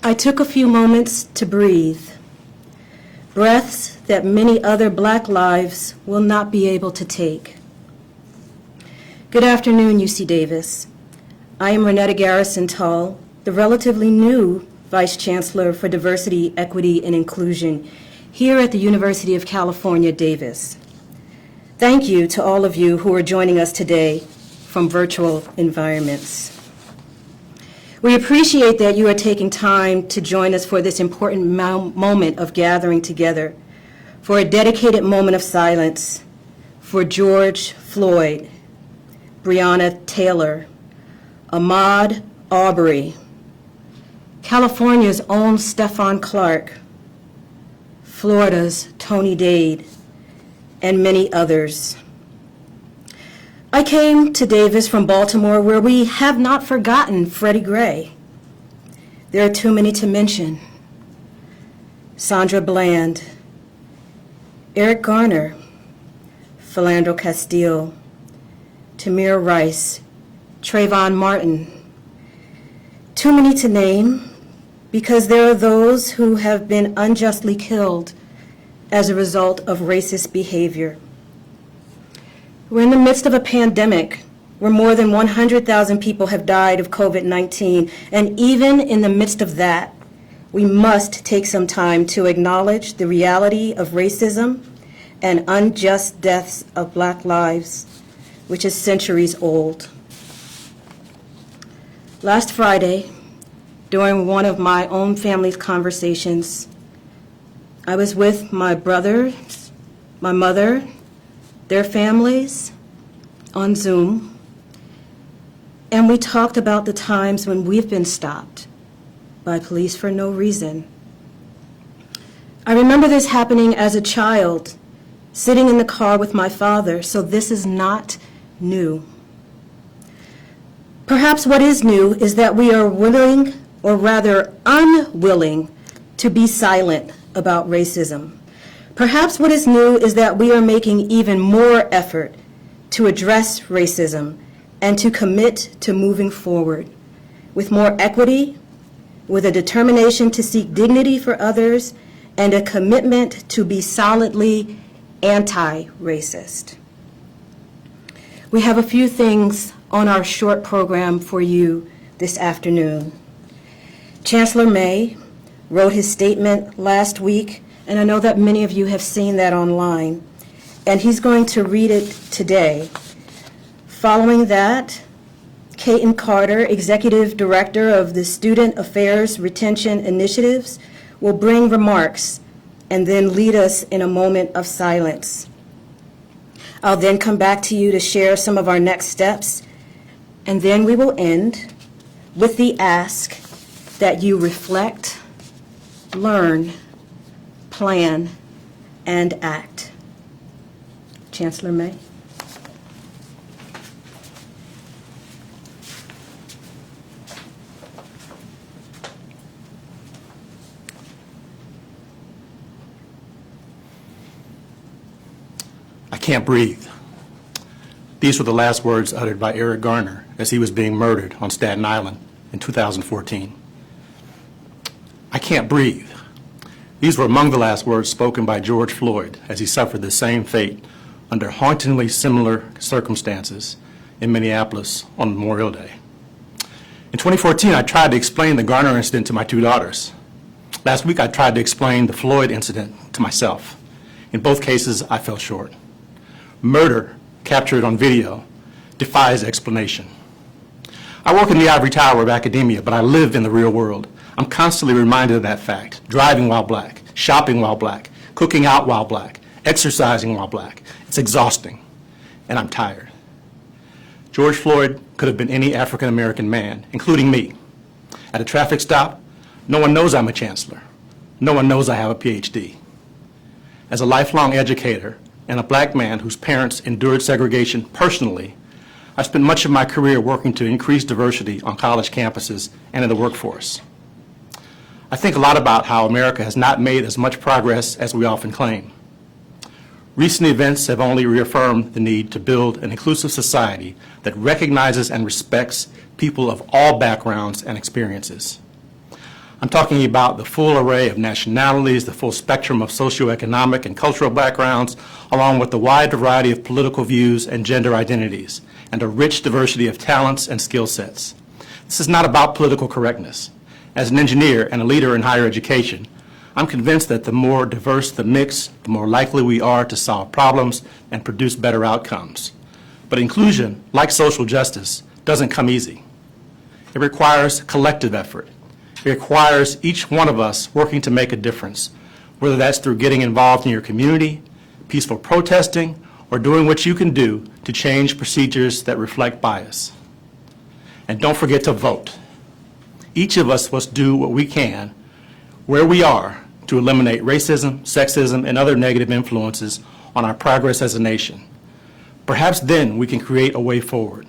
I took a few moments to breathe, breaths that many other Black lives will not be able to take. Good afternoon, UC Davis. I am Renetta Garrison-Tull, the relatively new Vice Chancellor for Diversity, Equity, and Inclusion here at the University of California, Davis. Thank you to all of you who are joining us today from virtual environments. We appreciate that you are taking time to join us for this important moment of gathering together, for a dedicated moment of silence for George Floyd, Breonna Taylor, Ahmaud Arbery, California's own Stephon Clark, Florida's Tony Dade, and many others. I came to Davis from Baltimore, where we have not forgotten Freddie Gray. There are too many to mention. Sandra Bland, Eric Garner, Philandro Castile, Tamir Rice, Trayvon Martin. Too many to name because there are those who have been unjustly killed as a result of racist behavior. We're in the midst of a pandemic where more than 100,000 people have died of COVID-19, and even in the midst of that, we must take some time to acknowledge the reality of racism and unjust deaths of Black lives, which is centuries old. Last Friday, during one of my own family's conversations, I was with my brothers, my mother, their families on Zoom, and we talked about the times when we've been stopped by police for no reason. I remember this happening as a child, sitting in the car with my father, so this is not new. Perhaps what is new is that we are willing, or rather unwilling, to be silent about racism. Perhaps what is new is that we are making even more effort to address racism and to commit to moving forward with more equity, with a determination to seek dignity for others, and a commitment to be solidly anti-racist. We have a few things on our short program for you this afternoon. Chancellor May wrote his statement last week, and I know that many of you have seen that online, and he's going to read it today. Following that, Cant Carter, Executive Director of the Student Affairs Retention Initiatives, will bring remarks and then lead us in a moment of silence. I'll then come back to you to share some of our next steps, and then we will end with the ask that you reflect, learn, plan, and act. Chancellor May. I can't breathe. These were the last words uttered by Eric Garner as he was being murdered on Staten Island in 2014. I can't breathe. These were among the last words spoken by George Floyd as he suffered the same fate under hauntingly similar circumstances in Minneapolis on Memorial Day. In 2014, I tried to explain the Garner incident to my two daughters. Last week, I tried to explain the Floyd incident to myself. In both cases, I fell short. Murder, captured on video, defies explanation. I work in the ivory tower of academia, but I live in the real world. I'm constantly reminded of that fact. Driving while Black, shopping while Black, cooking out while Black, exercising while Black. It's exhausting, and I'm tired. George Floyd could have been any African-American man, including me. At a traffic stop, no one knows I'm a chancellor. No one knows I have a PhD. As a lifelong educator and a Black man whose parents endured segregation personally, I spent much of my career working to increase diversity on college campuses and in the workforce. I think a lot about how America has not made as much progress as we often claim. Recent events have only reaffirmed the need to build an inclusive society that recognizes and respects people of all backgrounds and experiences. I'm talking about the full array of nationalities, the full spectrum of socioeconomic and cultural backgrounds, along with the wide variety of political views and gender identities, and a rich diversity of talents and skill sets. This is not about political correctness. As an engineer and a leader in higher education, I'm convinced that the more diverse the mix, the more likely we are to solve problems and produce better outcomes. But inclusion, like social justice, doesn't come easy. It requires collective effort. It requires each one of us working to make a difference, whether that's through getting involved in your community, peaceful protesting, or doing what you can do to change procedures that reflect bias. And don't forget to vote. Each of us must do what we can, where we are, to eliminate racism, sexism, and other negative influences on our progress as a nation. Perhaps then we can create a way forward.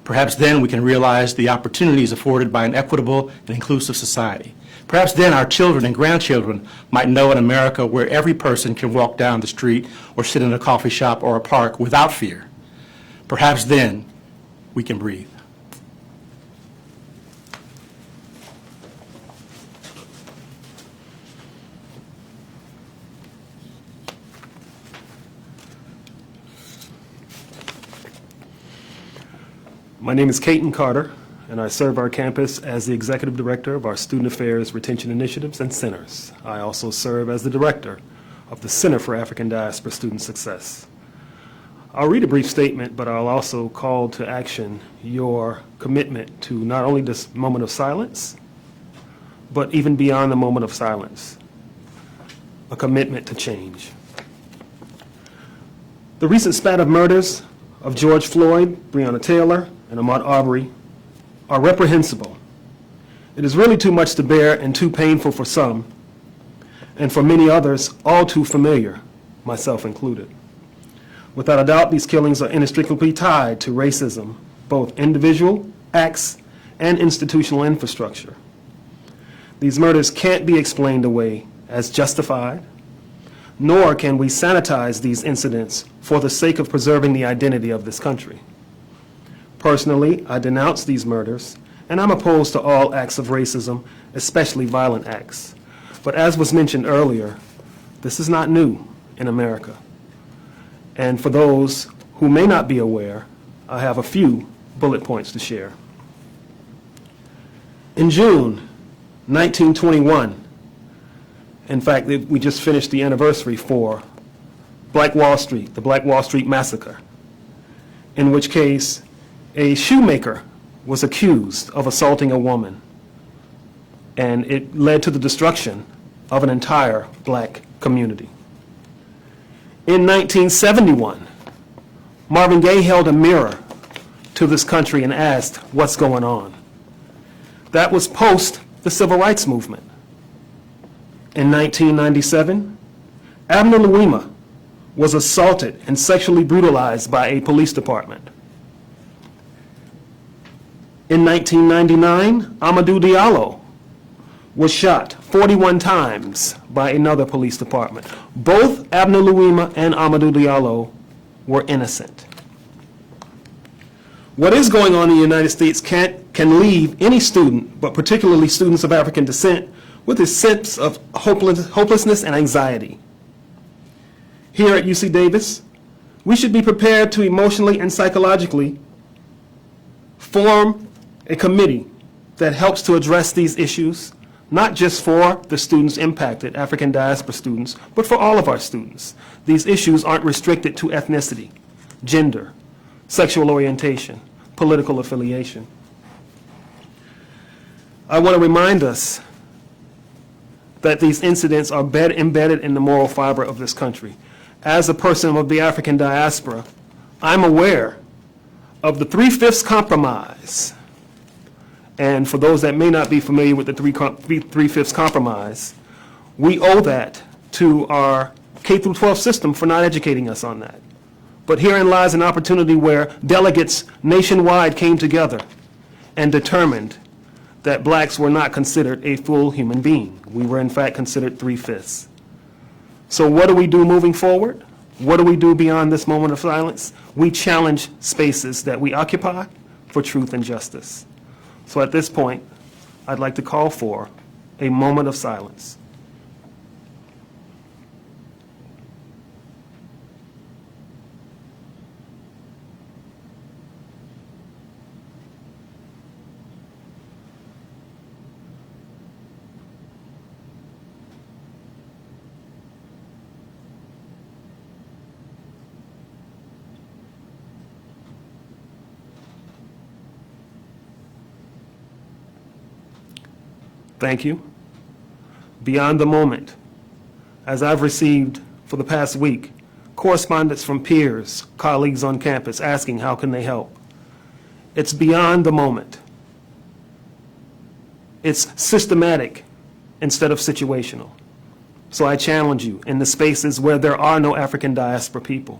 Perhaps then we can realize the opportunities afforded by an equitable and inclusive society. Perhaps then our children and grandchildren might know an America where every person can walk down the street or sit in a coffee shop or a park without fear. Perhaps then we can breathe. My name is Cant Carter, and I serve our campus as the Executive Director of our Student Affairs Retention Initiatives and Centers. I also serve as the Director of the Center for African Diaspora Student Success. I'll read a brief statement, but I'll also call to action your commitment to not only this moment of silence, but even beyond the moment of silence, a commitment to change. The recent spat of murders of George Floyd, Breonna Taylor, and Ahmaud Arbery are reprehensible. It is really too much to bear and too painful for some, and for many others, all too familiar, myself included. Without a doubt, these killings are inextricably tied to racism, both individual acts and institutional infrastructure. These murders can't be explained away as justified, nor can we sanitize these incidents for the sake of preserving the identity of this country. Personally, I denounce these murders, and I'm opposed to all acts of racism, especially violent acts. But as was mentioned earlier, this is not new in America. And for those who may not be aware, I have a few bullet points to share. In June 1921, in fact, we just finished the anniversary for Black Wall Street, the Black Wall Street Massacre, in which case a shoemaker was accused of assaulting a woman, and it led to the destruction of an entire black community. In 1971, Marvin Gaye held a mirror to this country and asked, "What's going on?" That was post the Civil Rights Movement. In 1997, Abner Louima was assaulted and sexually brutalized by a police department. In 1999, Amadou Diallo was shot 41 times by another police department. Both Abner Louima and Amadou Diallo were innocent. What is going on in the United States can leave any student, but particularly students of African descent, with a sense of hopelessness and anxiety. Here at UC Davis, we should be prepared to emotionally and psychologically form a committee that helps to address these issues, not just for the students impacted, African diaspora students, but for all of our students. These issues aren't restricted to ethnicity, gender, sexual orientation, political affiliation. I want to remind us that these incidents are embedded in the moral fiber of this country. As a person of the African diaspora, I'm aware of the 3/5 compromise. And for those that may not be familiar with the 3/5 compromise, we owe that to our K-12 system for not educating us on that. But herein lies an opportunity where delegates nationwide came together and determined that blacks were not considered a full human being. We were in fact considered 3/5. So what do we do moving forward? What do we do beyond this moment of silence? We challenge spaces that we occupy for truth and justice. So at this point, I'd like to call for a moment of silence. Thank you. Beyond the moment, as I've received for the past week, correspondence from peers, colleagues on campus asking how can they help. It's beyond the moment. It's systematic instead of situational. So I challenge you in the spaces where there are no African diaspora people.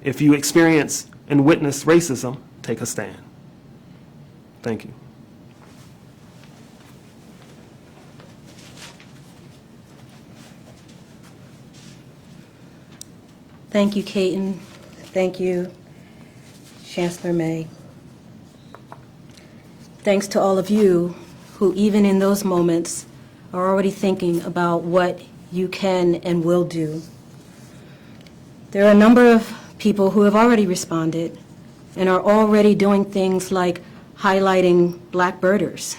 If you experience and witness racism, take a stand. Thank you. Thank you, Caton. Thank you, Chancellor May. Thanks to all of you who, even in those moments, are already thinking about what you can and will do. There are a number of people who have already responded and are already doing things like highlighting Black birders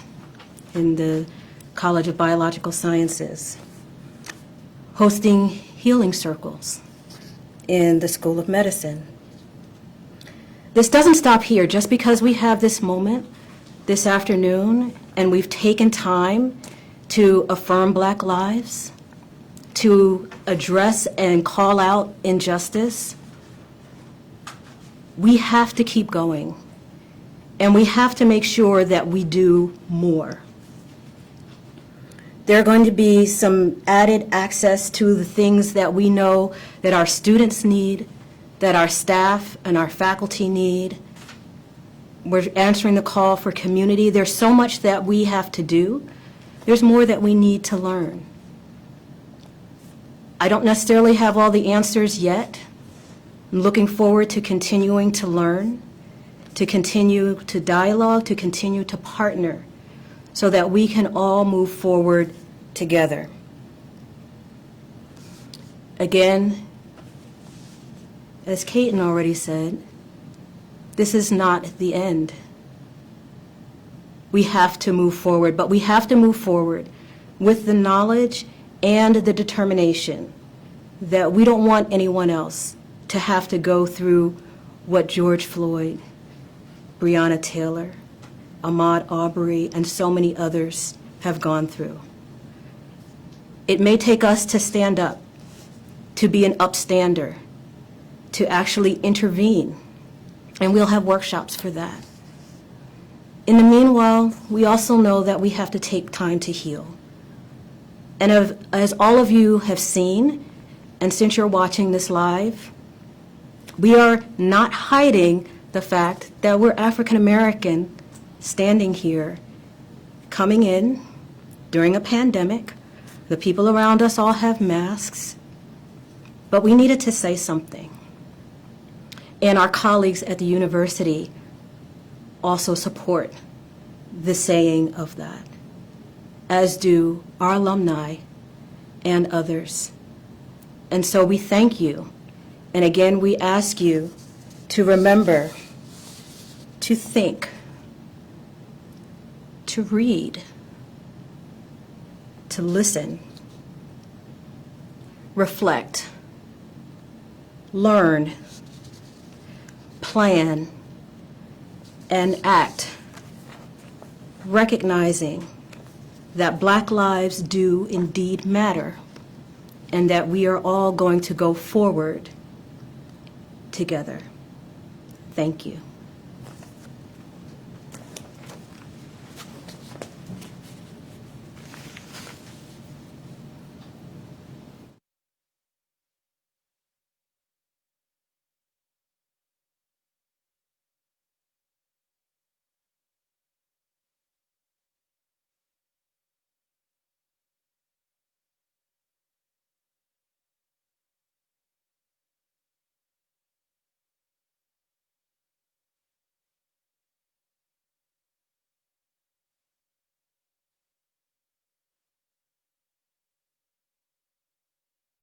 in the College of Biological Sciences, hosting healing circles in the School of Medicine. This doesn't stop here. Just because we have this moment this afternoon and we've taken time to affirm Black lives, to address and call out injustice, we have to keep going. And we have to make sure that we do more. There are going to be some added access to the things that we know that our students need, that our staff and our faculty need. We're answering the call for community. There's so much that we have to do. There's more that we need to learn. I don't necessarily have all the answers yet. I'm looking forward to continuing to learn, to continue to dialogue, to continue to partner, so that we can all move forward together. Again, as Caton already said, this is not the end. We have to move forward, but we have to move forward with the knowledge and the determination that we don't want anyone else to have to go through what George Floyd, Breonna Taylor, Ahmaud Arbery, and so many others have gone through. It may take us to stand up, to be an upstander, to actually intervene, and we'll have workshops for that. In the meanwhile, we also know that we have to take time to heal. And as all of you have seen, and since you're watching this live, we are not hiding the fact that we're African American standing here, coming in during a pandemic. The people around us all have masks, but we needed to say something. And our colleagues at the university also support the saying of that, as do our alumni and others. And so we thank you. And again, we ask you to remember to think, to read, to listen, reflect, learn, plan, and act, recognizing that Black lives do indeed matter and that we are all going to go forward together. Thank you.